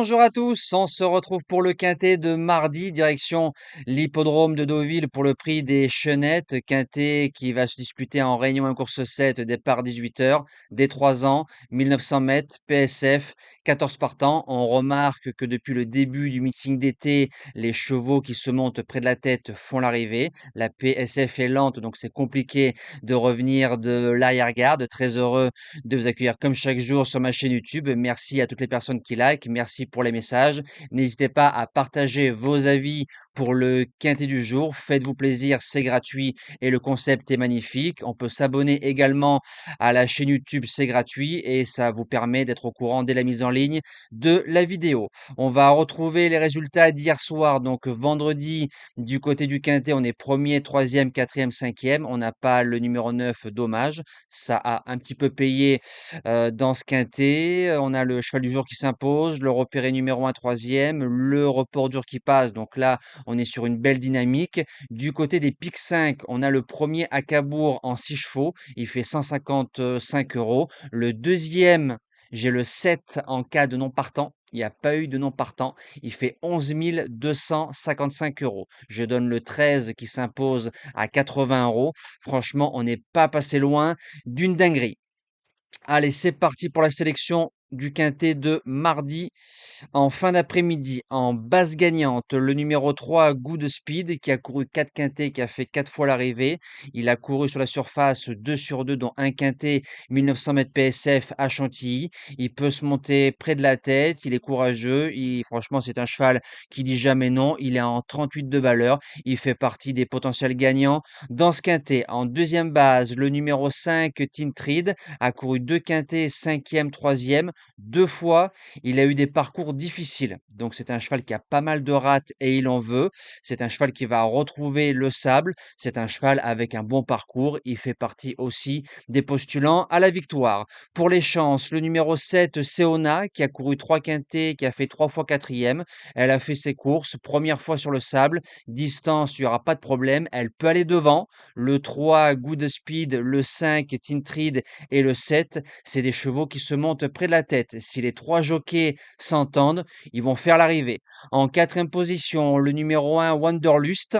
Bonjour à tous, on se retrouve pour le quintet de mardi, direction l'hippodrome de Deauville pour le prix des Chenettes. Quintet qui va se disputer en Réunion 1 course 7, départ 18 heures, des 3 ans, 1900 mètres, PSF, 14 partants. On remarque que depuis le début du meeting d'été, les chevaux qui se montent près de la tête font l'arrivée. La PSF est lente, donc c'est compliqué de revenir de l'arrière-garde. Très heureux de vous accueillir comme chaque jour sur ma chaîne YouTube. Merci à toutes les personnes qui like, merci pour les messages. N'hésitez pas à partager vos avis pour le quintet du jour. Faites-vous plaisir, c'est gratuit et le concept est magnifique. On peut s'abonner également à la chaîne YouTube, c'est gratuit et ça vous permet d'être au courant dès la mise en ligne de la vidéo. On va retrouver les résultats d'hier soir, donc vendredi du côté du quintet, on est premier, troisième, quatrième, cinquième. On n'a pas le numéro 9, dommage. Ça a un petit peu payé dans ce quintet. On a le cheval du jour qui s'impose, le repéré numéro 1 troisième, le report dur qui passe. Donc là, on est sur une belle dynamique. Du côté des pics 5, on a le premier à Cabourg en 6 chevaux. Il fait 155 euros. Le deuxième, j'ai le 7 en cas de non partant. Il n'y a pas eu de non partant. Il fait 11 255 euros. Je donne le 13 qui s'impose à 80 euros. Franchement, on n'est pas passé loin d'une dinguerie. Allez, c'est parti pour la sélection du quintet de mardi. En fin d'après-midi, en base gagnante, le numéro 3, Good Speed, qui a couru 4 quintets, qui a fait 4 fois l'arrivée. Il a couru sur la surface 2 sur 2, dont un quintet, 1900 mètres PSF à Chantilly. Il peut se monter près de la tête, il est courageux. Franchement, c'est un cheval qui dit jamais non. Il est en 38 de valeur. Il fait partie des potentiels gagnants dans ce quintet. En deuxième base, le numéro 5, Tintrid, a couru 2 quintets, 5e, 3e, 2 fois. Il a eu des parcours difficiles. Donc c'est un cheval qui a pas mal de rates et il en veut. C'est un cheval qui va retrouver le sable. C'est un cheval avec un bon parcours. Il fait partie aussi des postulants à la victoire. Pour les chances, le numéro 7, Seona, qui a couru 3 quintets, qui a fait 3 fois 4e. Elle a fait ses courses, première fois sur le sable. Distance, il n'y aura pas de problème. Elle peut aller devant. Le 3, Good Speed, le 5, Tintrid et le 7, c'est des chevaux qui se montent près de la tête. Si les 3 jockeys s'entendent, ils vont faire l'arrivée. En quatrième position, le numéro 1, Wanderlust,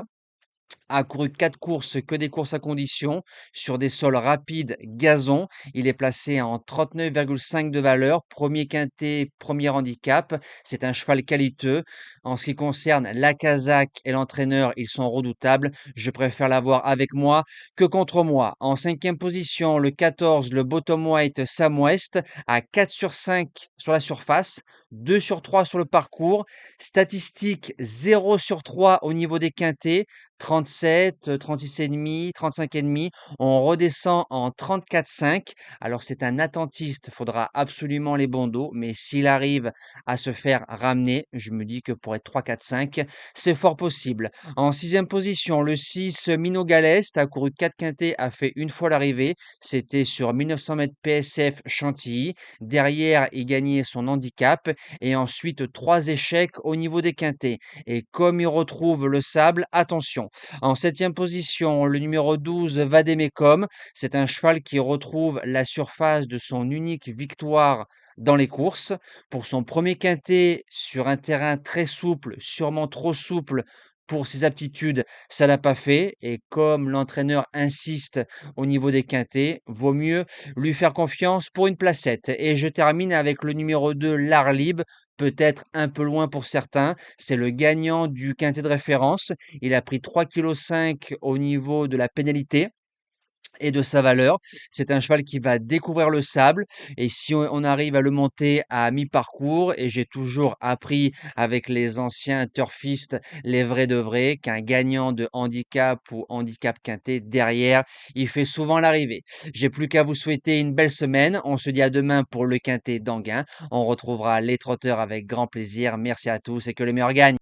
a couru 4 courses, que des courses à condition, sur des sols rapides, gazon. Il est placé en 39,5 de valeur, premier quintet, premier handicap. C'est un cheval qualiteux. En ce qui concerne la casaque et l'entraîneur, ils sont redoutables. Je préfère l'avoir avec moi que contre moi. En cinquième position, le 14, le Bottom White Sam West, à 4 sur 5 sur la surface, 2 sur 3 sur le parcours. Statistique 0 sur 3 au niveau des quintets. 37, 36,5, 35,5. On redescend en 34,5. Alors c'est un attentiste, il faudra absolument les bons dos, mais s'il arrive à se faire ramener, je me dis que pour être 3, 4, 5, c'est fort possible. En sixième position, le 6, Mino Galest, a couru 4 quintets, a fait une fois l'arrivée. C'était sur 1900 mètres PSF Chantilly. Derrière, il gagnait son handicap et ensuite 3 échecs au niveau des quintets. Et comme il retrouve le sable, attention. En septième position, le numéro 12, Vademecum. C'est un cheval qui retrouve la surface de son unique victoire dans les courses. Pour son premier quintet sur un terrain très souple, sûrement trop souple pour ses aptitudes, ça l'a pas fait. Et comme l'entraîneur insiste au niveau des quintets, vaut mieux lui faire confiance pour une placette. Et je termine avec le numéro 2, L'Arlib. Peut-être un peu loin pour certains. C'est le gagnant du quintet de référence. Il a pris 3,5 kg au niveau de la pénalité et de sa valeur. C'est un cheval qui va découvrir le sable et si on arrive à le monter à mi-parcours, et j'ai toujours appris avec les anciens turfistes, les vrais de vrais, qu'un gagnant de handicap ou handicap quintet derrière, il fait souvent l'arrivée. J'ai plus qu'à vous souhaiter une belle semaine. On se dit à demain pour le quintet d'Anguin. On retrouvera les trotteurs avec grand plaisir. Merci à tous et que le meilleur gagne.